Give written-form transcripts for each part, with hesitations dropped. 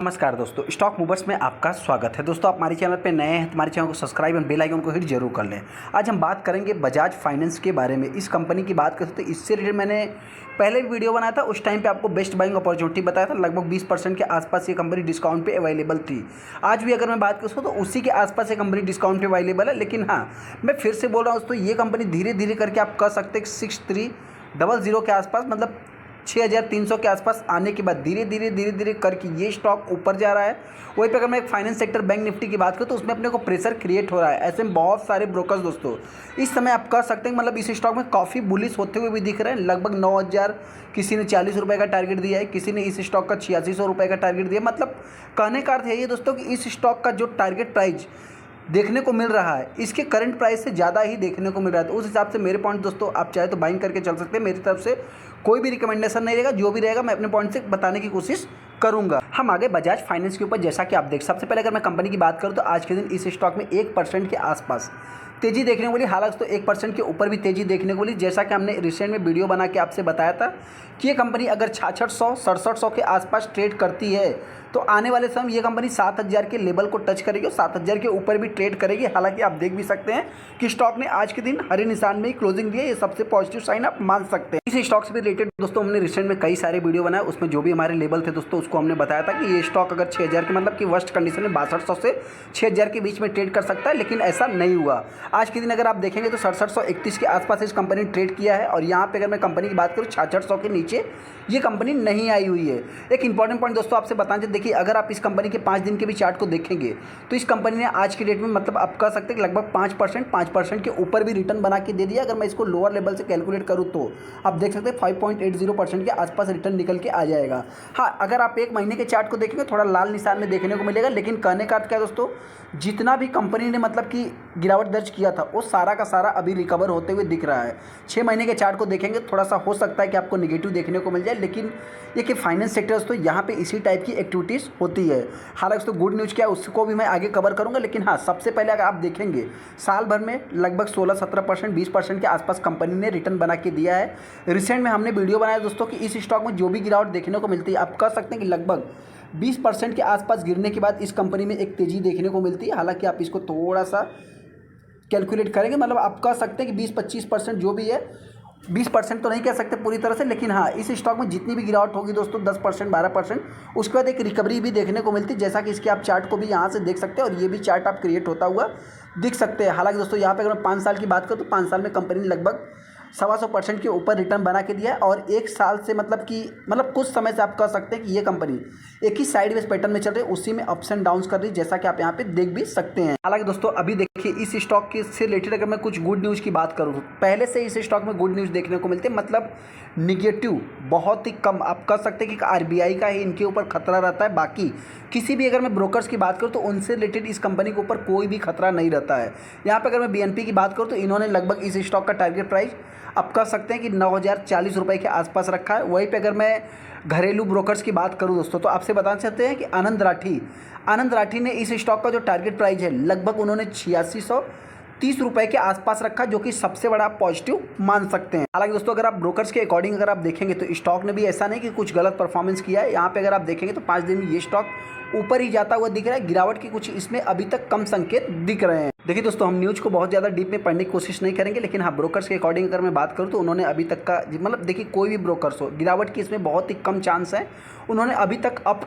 नमस्कार दोस्तों, stock movers में आपका स्वागत है। दोस्तों, आप हमारे चैनल पे नए हैं तो हमारे चैनल को सब्सक्राइब और बेल आइकन को हिट जरूर कर लें। आज हम बात करेंगे बजाज फाइनेंस के बारे में। इस कंपनी की बात करें तो इससे रिलेटेड मैंने पहले भी वीडियो बनाया था। उस टाइम पे आपको बेस्ट बाइंग अपॉर्चुनिटी बताया था। लगभग 20% के आसपास ये कंपनी डिस्काउंट पे अवेलेबल थी। आज भी अगर मैं बात करूँ तो उसी के आसपास ये कंपनी डिस्काउंट पे अवेलेबल है। लेकिन हाँ, मैं फिर से बोल रहा हूँ दोस्तों, ये कंपनी धीरे धीरे करके आप कह सकते हैं 6300 के आसपास, मतलब 6300 के आसपास आने के बाद धीरे धीरे करके ये स्टॉक ऊपर जा रहा है। वहीं पे अगर मैं एक फाइनेंस सेक्टर बैंक निफ्टी की बात करूँ तो उसमें अपने को प्रेशर क्रिएट हो रहा है। ऐसे में बहुत सारे ब्रोकर्स दोस्तों इस समय आप कह सकते हैं मतलब इस स्टॉक में काफ़ी बुलिश होते हुए भी दिख रहे हैं। लगभग 9000 किसी ने 40 रुपये का टारगेट दिया है, किसी ने इस स्टॉक का 8600 रुपये का टारगेट दिया। मतलब कहने का अर्थ है ये दोस्तों कि इस स्टॉक का जो टारगेट प्राइस देखने को मिल रहा है इसके करंट प्राइस से ज़्यादा ही देखने को मिल रहा है। तो उस हिसाब से मेरे पॉइंट दोस्तों आप चाहे तो बाइंग करके चल सकते हैं। मेरी तरफ से कोई भी रिकमेंडेशन नहीं रहेगा, जो भी रहेगा मैं अपने पॉइंट से बताने की कोशिश करूंगा। हम आगे बजाज फाइनेंस के ऊपर जैसा कि आप देख, सबसे पहले अगर मैं कंपनी की बात करूं तो आज के दिन इस स्टॉक में 1% के आसपास तेजी देखने को मिली। हालांकि तो 1% के ऊपर भी तेजी देखने को मिली। जैसा कि हमने रिसेंट में वीडियो बना के आपसे बताया था कि ये कंपनी अगर 6600-6700 के आसपास ट्रेड करती है तो आने वाले समय ये कंपनी 7000 के लेवल को टच करेगी और 7000 के ऊपर भी ट्रेड करेगी। हालांकि आप देख भी सकते हैं कि स्टॉक ने आज के दिन हरे निशान में ही क्लोजिंग दी है। ये सबसे पॉजिटिव साइन आप मान सकते हैं। इस स्टॉक से भी रिलेटेड दोस्तों हमने रिसेंट में कई सारे वीडियो बनाए, उसमें जो भी हमारे लेवल थे दोस्तों उसको हमने बताया था कि ये स्टॉक अगर 6000 के मतलब कि वर्स्ट कंडीशन में 6200 से 6000 के बीच में ट्रेड कर सकता है, लेकिन ऐसा नहीं हुआ। आज के दिन अगर आप देखेंगे तो 6731 के आसपास इस कंपनी ने ट्रेड किया है और यहाँ पे अगर मैं कंपनी की बात करूँ 6600 के नीचे ये कंपनी नहीं आई हुई है। एक इंपॉर्टेंट पॉइंट दोस्तों आपसे बताना चाहिए, देखिए अगर आप इस कंपनी के 5 दिन के भी चार्ट को देखेंगे तो इस कंपनी ने आज की डेट में मतलब आप कह सकते हैं कि लगभग 5% के ऊपर भी रिटर्न बना के दे दिया। अगर मैं इसको लोअर लेवल से कैलकुलेट करूँ तो आप देख सकते हैं 5.80% के आसपास रिटर्न निकल के आ जाएगा। हाँ, अगर आप एक महीने के चार्ट को देखेंगे थोड़ा लाल निशान में देखने को मिलेगा, लेकिन कहने का अर्थ क्या है दोस्तों, जितना भी कंपनी ने मतलब कि गिरावट दर्ज किया था वो सारा का सारा अभी रिकवर होते हुए दिख रहा है। 6 महीने के चार्ट को देखेंगे थोड़ा सा हो सकता है कि आपको नेगेटिव देखने को मिल जाए, लेकिन ये कि फाइनेंस सेक्टर्स तो यहाँ पे इसी टाइप की एक्टिविटीज़ होती है। हालांकि तो गुड न्यूज़ क्या है उसको भी मैं आगे कवर करूँगा, लेकिन हाँ सबसे पहले अगर आप देखेंगे साल भर में लगभग 16-17% 20% के आसपास कंपनी ने रिटर्न बना के दिया है। रिसेंट में हमने वीडियो बनाया दोस्तों कि इस स्टॉक में जो भी गिरावट देखने को मिलती है आप कह सकते हैं कि लगभग 20% के आसपास गिरने के बाद इस कंपनी में एक तेज़ी देखने को मिलती है। हालांकि आप इसको थोड़ा सा कैलकुलेट करेंगे मतलब आप कह सकते हैं कि 20-25% जो भी है, 20% तो नहीं कह सकते पूरी तरह से, लेकिन हाँ इस स्टॉक में जितनी भी गिरावट होगी दोस्तों 10% 12% उसके बाद एक रिकवरी भी देखने को मिलती है। जैसा कि इसके आप चार्ट को भी यहाँ से देख सकते हैं और ये भी चार्ट आप क्रिएट होता हुआ दिख सकते हैं। हालांकि दोस्तों यहाँ पे अगर मैं 5 साल की बात करूँ तो 5 साल में कंपनी ने लगभग 125% के ऊपर रिटर्न बना के दिया है। और एक साल से मतलब कुछ समय से आप कह सकते हैं कि ये कंपनी एक ही साइड वेज पैटर्न में चल रही है, उसी में अप्स एंड डाउन्स कर रही है, जैसा कि आप यहाँ पे देख भी सकते हैं। हालांकि दोस्तों अभी देखिए इस स्टॉक के से रिलेटेड अगर मैं कुछ गुड न्यूज़ की बात करूँ तो पहले से इस स्टॉक में गुड न्यूज़ देखने को मिलते हैं, मतलब निगेटिव बहुत ही कम। आप कह सकते हैं कि आरबीआई का ही इनके ऊपर खतरा रहता है, बाकी किसी भी अगर मैं ब्रोकर्स की बात करूँ तो उनसे रिलेटेड इस कंपनी के ऊपर कोई भी खतरा नहीं रहता है। यहाँ पे अगर मैं बीएनपी की बात करूँ तो इन्होंने लगभग इस स्टॉक का टारगेट प्राइस आप कह सकते हैं कि 9040 रुपये के आसपास रखा है। वहीं पे अगर मैं घरेलू ब्रोकर्स की बात करूं दोस्तों तो आपसे बताना चाहते हैं कि आनंद राठी ने इस स्टॉक का जो टारगेट प्राइस है लगभग उन्होंने 8630 रुपये के आसपास रखा, जो कि सबसे बड़ा पॉजिटिव मान सकते हैं। हालांकि दोस्तों अगर आप ब्रोकर्स के अकॉर्डिंग अगर आप देखेंगे तो स्टॉक ने भी ऐसा नहीं कि कुछ गलत परफॉर्मेंस किया है। यहाँ पे अगर आप देखेंगे तो 5 दिन में ये स्टॉक ऊपर ही जाता हुआ दिख रहा है। गिरावट के कुछ इसमें अभी तक कम संकेत दिख रहे हैं। देखिए दोस्तों हम न्यूज़ को बहुत ज़्यादा डीप में पढ़ने की कोशिश नहीं करेंगे, लेकिन हाँ ब्रोकर्स के अकॉर्डिंग अगर मैं बात करूँ तो उन्होंने अभी तक का मतलब देखिए कोई भी ब्रोकर्स हो गिरावट की इसमें बहुत ही कम चांस है। उन्होंने अभी तक अप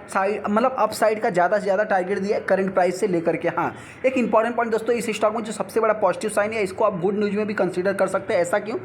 साइड का ज़्यादा से ज़्यादा टारगेट दिया है करंट प्राइस से लेकर के। हाँ, एक इंपॉर्टेंट पॉइंट दोस्तों इस स्टॉक में जो सबसे बड़ा पॉजिटिव साइन है इसको आप गुड न्यूज़ में भी कंसीडर कर सकते हैं। ऐसा क्यों?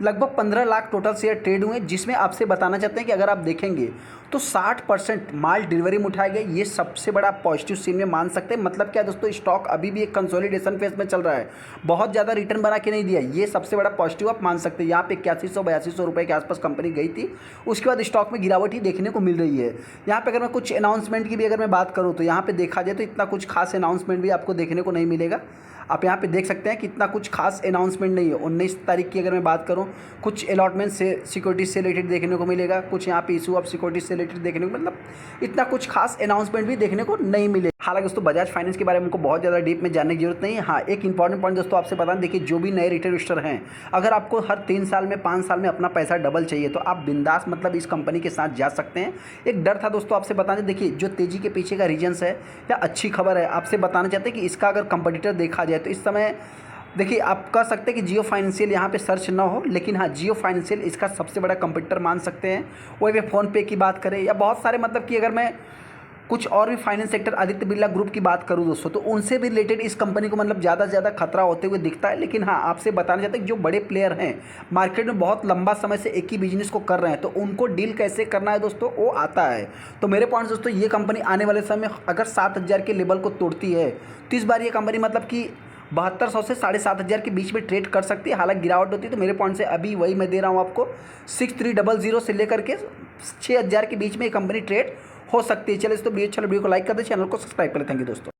लगभग 15 लाख टोटल शेयर ट्रेड हुए, जिसमें आपसे बताना चाहते हैं कि अगर आप देखेंगे तो 60% माल डिलीवरी में उठाया गया। ये सबसे बड़ा पॉजिटिव सीन में मान सकते हैं। मतलब क्या दोस्तों, स्टॉक अभी भी एक कंसोलिडेशन फेज में चल रहा है, बहुत ज़्यादा रिटर्न बना के नहीं दिया। ये सबसे बड़ा पॉजिटिव आप मान सकते हैं। यहाँ पे 8100-8200 रुपये के आसपास कंपनी गई थी, उसके बाद स्टॉक में गिरावट ही देखने को मिल रही है। यहाँ पे अगर मैं कुछ अनाउंसमेंट की भी अगर मैं बात करूँ तो यहाँ पे देखा जाए तो इतना कुछ खास अनाउंसमेंट भी आपको देखने को नहीं मिलेगा। आप यहाँ पे देख सकते हैं कि इतना कुछ खास अनाउंसमेंट नहीं है। 19 तारीख की अगर मैं बात करूँ कुछ अलॉटमेंट से सिक्योरिटीज से रिलेटेड देखने को मिलेगा, कुछ यहाँ पे इशू ऑफ सिक्योरिटीज से रिलेटेड देखने को, मतलब इतना कुछ खास अनाउंसमेंट भी देखने को नहीं मिले। हालांकि दोस्तों बजाज फाइनेंस के बारे में हमको बहुत ज़्यादा डीप में जानने की जरूरत नहीं है। हाँ, एक इंपॉर्टेंट पॉइंट दोस्तों आपसे बता दें, देखिए जो भी नए रिटेल इन्वेस्टर हैं, अगर आपको हर 3 साल में 5 साल में अपना पैसा डबल चाहिए तो आप बिंदास मतलब इस कंपनी के साथ जा सकते हैं। एक डर था दोस्तों आपसे बता दें, देखिए जो तेज़ी के पीछे का रीजन्स है या अच्छी खबर है, आपसे बताना चाहते हैं कि इसका अगर कंपटीटर देखा जाए तो इस समय देखिए आप कह सकते हैं कि जियो फाइनेंशियल यहाँ पे सर्च ना हो, लेकिन हाँ जियो फाइनेंशियल इसका सबसे बड़ा कंपटीटर मान सकते हैं। वही वे फ़ोनपे की बात करें या बहुत सारे, मतलब कि अगर मैं कुछ और भी finance sector Aditya Birla group की बात करूं दोस्तों, तो उनसे भी रिलेटेड इस कंपनी को मतलब ज़्यादा से ज़्यादा खतरा होते हुए दिखता है। लेकिन हाँ, आपसे बताना चाहते हैं कि जो बड़े प्लेयर हैं मार्केट में बहुत लंबा समय से एक ही बिजनेस को कर रहे हैं, तो उनको डील कैसे करना है दोस्तों वो आता है। तो मेरे पॉइंट दोस्तों, ये कंपनी आने वाले समय अगर 7,000 के लेवल को तोड़ती है तो इस बार ये कंपनी मतलब कि 7200 से 7,500 के बीच में ट्रेड कर सकती है। हालांकि गिरावट होती है तो मेरे पॉइंट से अभी वही मैं दे रहा हूँ आपको 6300 से लेकर के 6,000 के बीच में ये कंपनी ट्रेड हो सकती है। चलिए दोस्तों वीडियो अच्छा वीडियो को लाइक कर दें, चैनल को सब्सक्राइब करें। थैंक यू दोस्तों।